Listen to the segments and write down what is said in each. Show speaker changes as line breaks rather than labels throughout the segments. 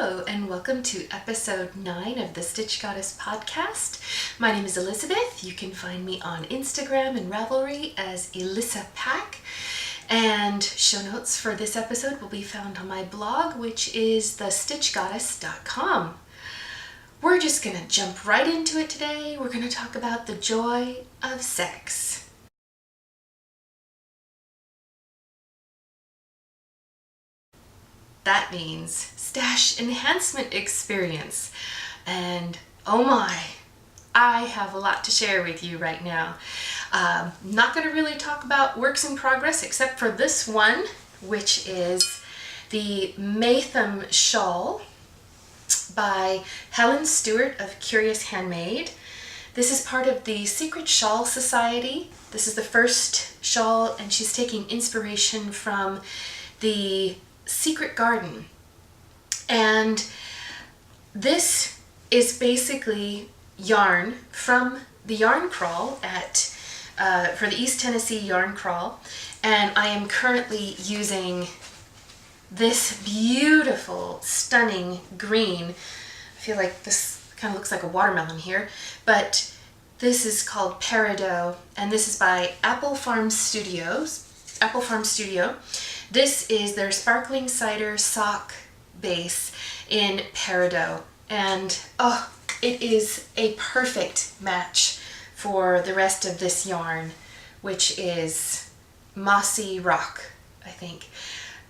Hello, and welcome to episode 9 of the Stitch Goddess podcast. My name is Elizabeth. You can find me on Instagram and Ravelry as Elissa Pack. And show notes for this episode will be found on my blog, which is thestitchgoddess.com. We're just going to jump right into it today. We're going to talk about the joy of sex. That means stash enhancement experience. And oh my, I have a lot to share with you right now. Not going to really talk about works in progress except for this one, which is the Maytham Shawl by Helen Stewart of Curious Handmade. This is part of the Secret Shawl Society. This is the first shawl, and she's taking inspiration from the Secret Garden. And this is basically yarn from the Yarn Crawl for the East Tennessee Yarn Crawl, and I am currently using this beautiful, stunning green. I feel like this kind of looks like a watermelon here, but this is called Peridot, and this is by Apple Farm Studio. This is their sparkling cider sock base in Peridot, and it is a perfect match for the rest of this yarn, which is Mossy Rock, I think.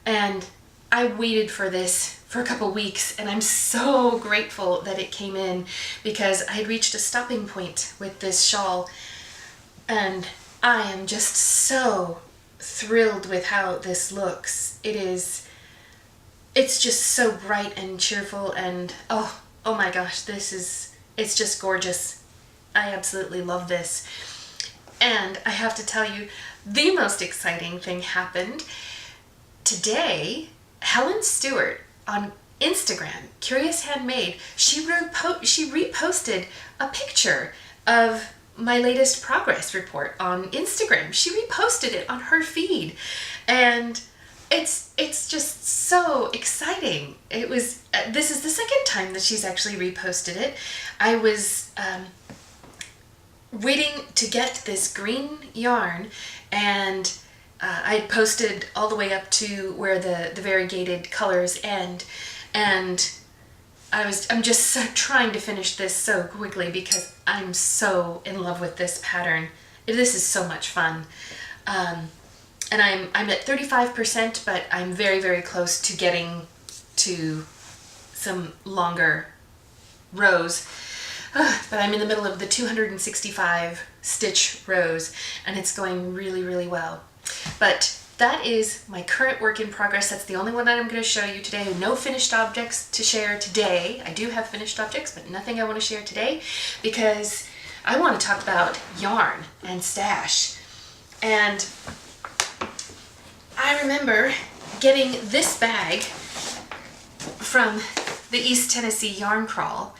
And I waited for this for a couple weeks, and I'm so grateful that it came in, because I had reached a stopping point with this shawl, and I am just so thrilled with how this looks. It's just so bright and cheerful, and oh my gosh, it's just gorgeous. I absolutely love this. And I have to tell you, the most exciting thing happened today. Helen Stewart on Instagram, Curious Handmade, she reposted a picture of my latest progress report on Instagram. She reposted it on her feed, and it's just so exciting. This is the second time that she's actually reposted it. I was waiting to get this green yarn, and I had posted all the way up to where the variegated colors end, and I'm just trying to finish this so quickly because I'm so in love with this pattern. This is so much fun. And I'm at 35%, but I'm very, very close to getting to some longer rows. But I'm in the middle of the 265 stitch rows, and it's going really, really well. But that is my current work in progress. That's the only one that I'm going to show you today. No finished objects to share today. I do have finished objects, but nothing I want to share today, because I want to talk about yarn and stash. And I remember getting this bag from the East Tennessee Yarn Crawl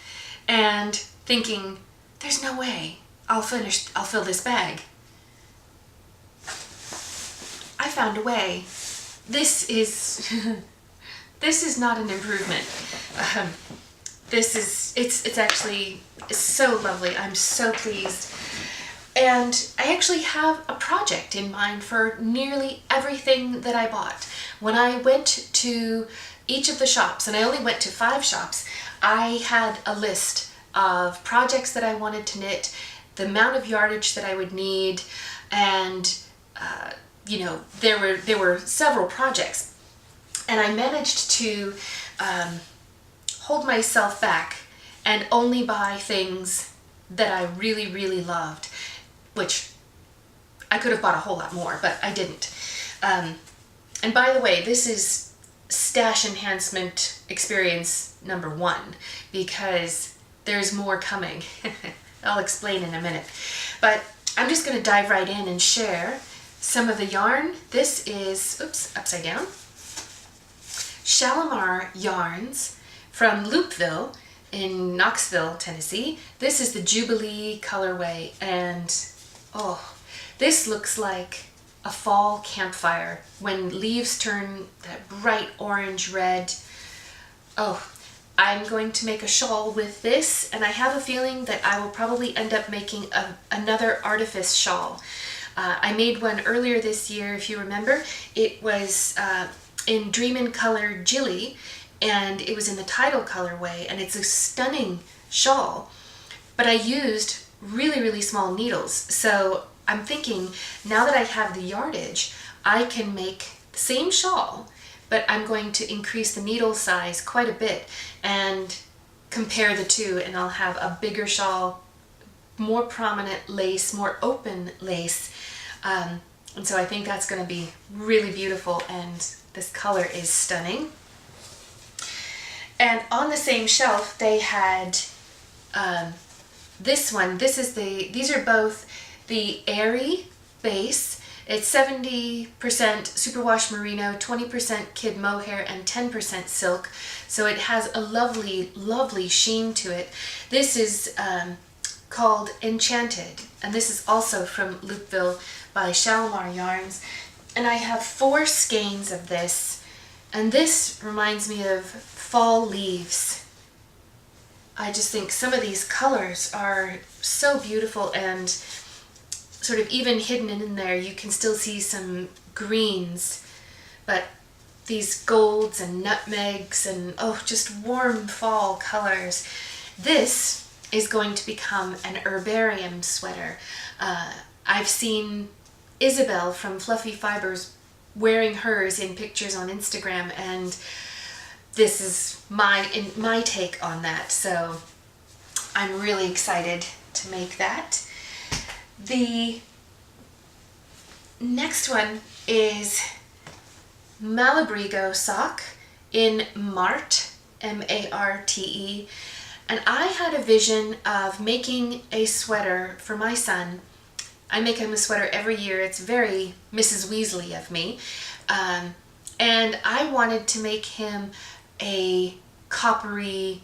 and thinking, there's no way I'll fill this bag. I found a way. This is not an improvement. It's actually so lovely. I'm so pleased. And I actually have a project in mind for nearly everything that I bought. When I went to each of the shops, and I only went to 5 shops, I had a list of projects that I wanted to knit, the amount of yardage that I would need, and there were several projects, and I managed to hold myself back and only buy things that I really, really loved, which I could have bought a whole lot more, but I didn't. And by the way, this is stash enhancement experience number 1, because there's more coming. I'll explain in a minute. But I'm just going to dive right in and share some of the yarn. This is, upside down, Shalimar Yarns from Loopville in Knoxville, Tennessee. This is the Jubilee colorway, and this looks like a fall campfire when leaves turn that bright orange red. I'm going to make a shawl with this, and I have a feeling that I will probably end up making another artifice shawl. I made one earlier this year, if you remember. It was in Dreamin' Color Jilly, and it was in the Tidal colorway, and it's a stunning shawl. But I used really, really small needles. So I'm thinking, now that I have the yardage, I can make the same shawl, but I'm going to increase the needle size quite a bit and compare the two, and I'll have a bigger shawl, more prominent lace, more open lace. And so I think that's going to be really beautiful, and this color is stunning. And on the same shelf they had this one. These are both the Airy base. It's 70% superwash merino, 20% kid mohair, and 10% silk. So it has a lovely, lovely sheen to it. This is called Enchanted, and this is also from Loopville by Shalimar Yarns. And I have 4 skeins of this, and this reminds me of fall leaves. I just think some of these colors are so beautiful, and sort of even hidden in there you can still see some greens, but these golds and nutmegs and just warm fall colors. This is going to become an herbarium sweater. I've seen Isabel from Fluffy Fibers wearing hers in pictures on Instagram, and this is my take on that, so I'm really excited to make that. The next one is Malabrigo sock in Marte, M-A-R-T-E, and I had a vision of making a sweater for my son. I make him a sweater every year. It's very Mrs. Weasley of me, and I wanted to make him a coppery,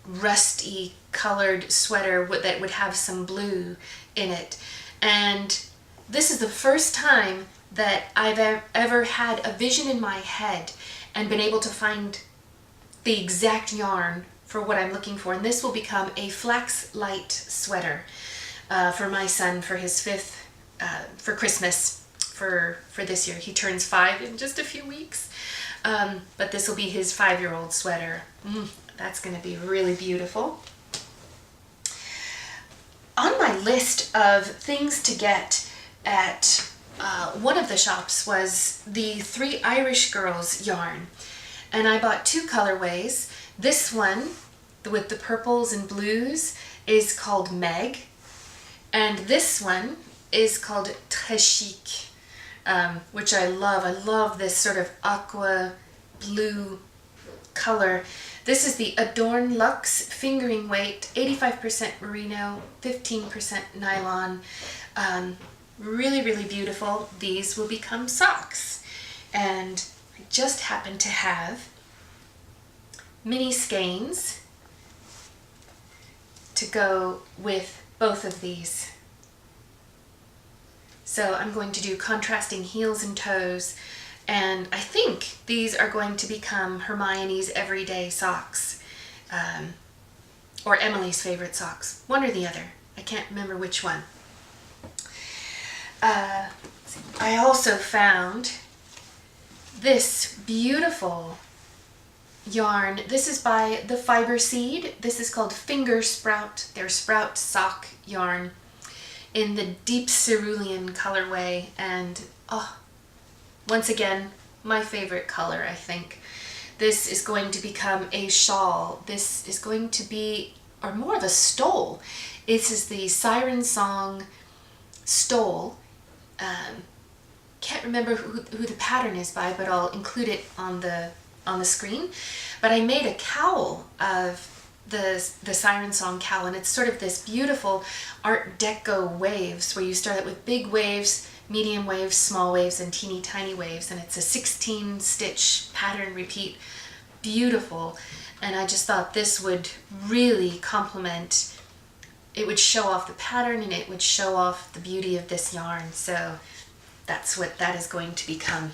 rusty colored sweater that would have some blue in it. And this is the first time that I've ever had a vision in my head and been able to find the exact yarn for what I'm looking for. And this will become a flax light sweater for my son for his 5th, for Christmas for this year. He turns 5 in just a few weeks. But this will be his 5-year-old sweater. That's going to be really beautiful. On my list of things to get at one of the shops was the 3 Irish Girls yarn. And I bought 2 colorways. This one, with the purples and blues, is called Meg. And this one is called Très Chic, which I love. I love this sort of aqua blue color. This is the Adorn Luxe fingering weight, 85% merino, 15% nylon. Really, really beautiful. These will become socks. And I just happen to have mini skeins to go with both of these. So I'm going to do contrasting heels and toes, and I think these are going to become Hermione's everyday socks, or Emily's favorite socks, one or the other. I can't remember which one. I also found this beautiful yarn. This is by the Fiber Seed. This is called Finger Sprout, their Sprout sock yarn, in the deep cerulean colorway, and once again, my favorite color, I think. This is going to become a shawl. This is going to be, or more of a stole. This is the Siren Song stole. Can't remember who the pattern is by, but I'll include it on the screen. But I made a cowl of the Siren Song cowl, and it's sort of this beautiful Art Deco waves, where you start out with big waves, medium waves, small waves, and teeny tiny waves, and it's a 16 stitch pattern repeat. Beautiful. And I just thought this would really complement, it would show off the pattern, and it would show off the beauty of this yarn. So that's what that is going to become.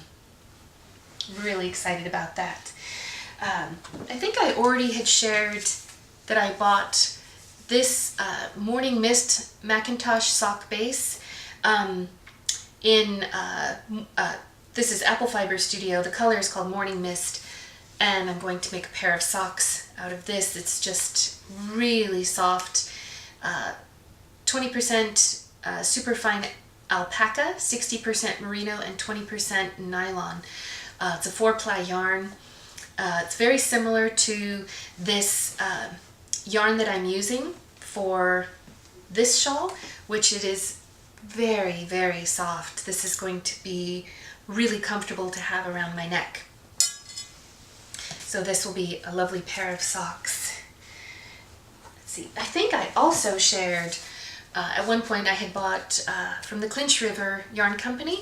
Really excited about that. I think I already had shared that I bought this Morning Mist Macintosh sock base this is Apple Fiber Studio. The color is called Morning Mist, and I'm going to make a pair of socks out of this. It's just really soft, 20% superfine alpaca, 60% merino, and 20% nylon. It's a 4-ply yarn. It's very similar to this yarn that I'm using for this shawl, which it is very, very soft. This is going to be really comfortable to have around my neck. So this will be a lovely pair of socks. Let's see, I think I also shared, at one point I had bought from the Clinch River Yarn Company,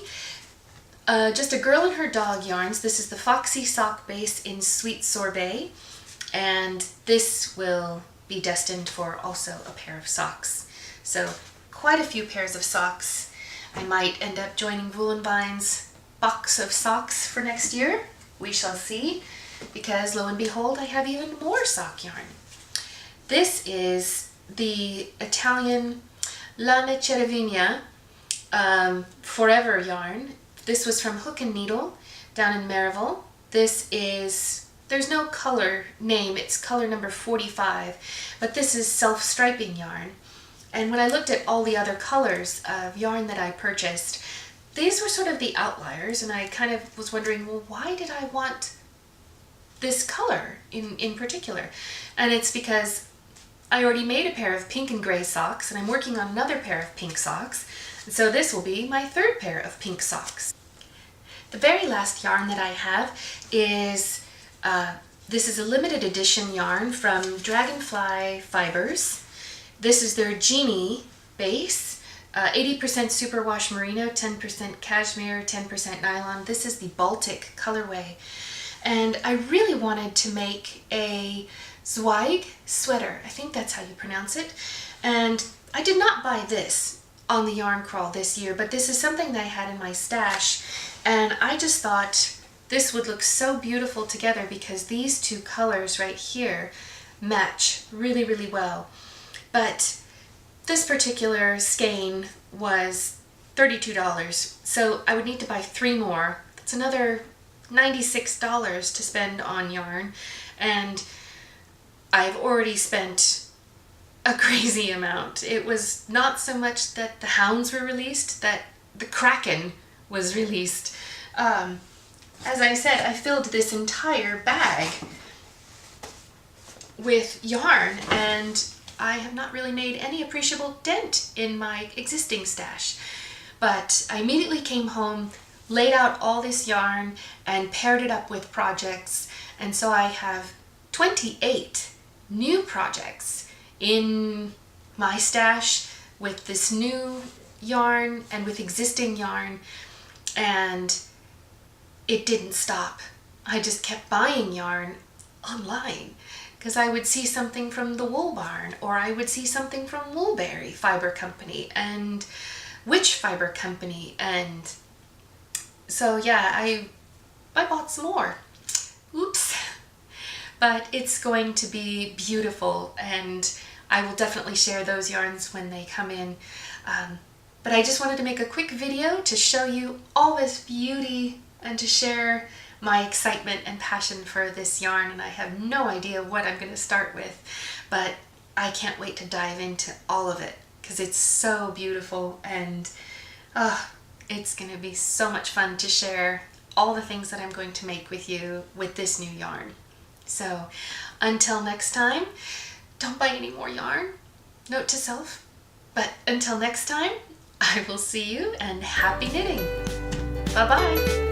just a girl and her dog yarns. This is the Foxy sock base in Sweet Sorbet, and this will be destined for also a pair of socks. So quite a few pairs of socks. I might end up joining Wool and Vine's box of socks for next year. We shall see, because lo and behold, I have even more sock yarn. This is the Italian Lana Cerevigna Forever yarn. This was from Hook and Needle down in Maryville. This is, there's no color name, it's color number 45, but this is self-striping yarn. And when I looked at all the other colors of yarn that I purchased, these were sort of the outliers, and I kind of was wondering, well, why did I want this color in particular? And it's because I already made a pair of pink and gray socks, and I'm working on another pair of pink socks, and so this will be my third pair of pink socks. The very last yarn that I have is, this is a limited edition yarn from Dragonfly Fibers. This is their Genie base, 80% superwash merino, 10% cashmere, 10% nylon. This is the Baltic colorway. And I really wanted to make a Zweig sweater. I think that's how you pronounce it. And I did not buy this on the yarn crawl this year, but this is something that I had in my stash. And I just thought this would look so beautiful together because these two colors right here match really, really well. But this particular skein was $32, so I would need to buy 3 more. That's another $96 to spend on yarn, and I've already spent a crazy amount. It was not so much that the hounds were released, that the Kraken was released. As I said, I filled this entire bag with yarn, and I have not really made any appreciable dent in my existing stash. But I immediately came home, laid out all this yarn, and paired it up with projects, and so I have 28 new projects in my stash with this new yarn and with existing yarn, and it didn't stop. I just kept buying yarn online because I would see something from the Wool Barn, or I would see something from Woolberry Fiber Company and Witch Fiber Company, and so yeah, I bought some more. Oops. But it's going to be beautiful, and I will definitely share those yarns when they come in. But I just wanted to make a quick video to show you all this beauty and to share my excitement and passion for this yarn, and I have no idea what I'm going to start with, but I can't wait to dive into all of it because it's so beautiful, and it's going to be so much fun to share all the things that I'm going to make with you with this new yarn. So until next time, don't buy any more yarn, note to self, but until next time, I will see you, and happy knitting. Bye-bye.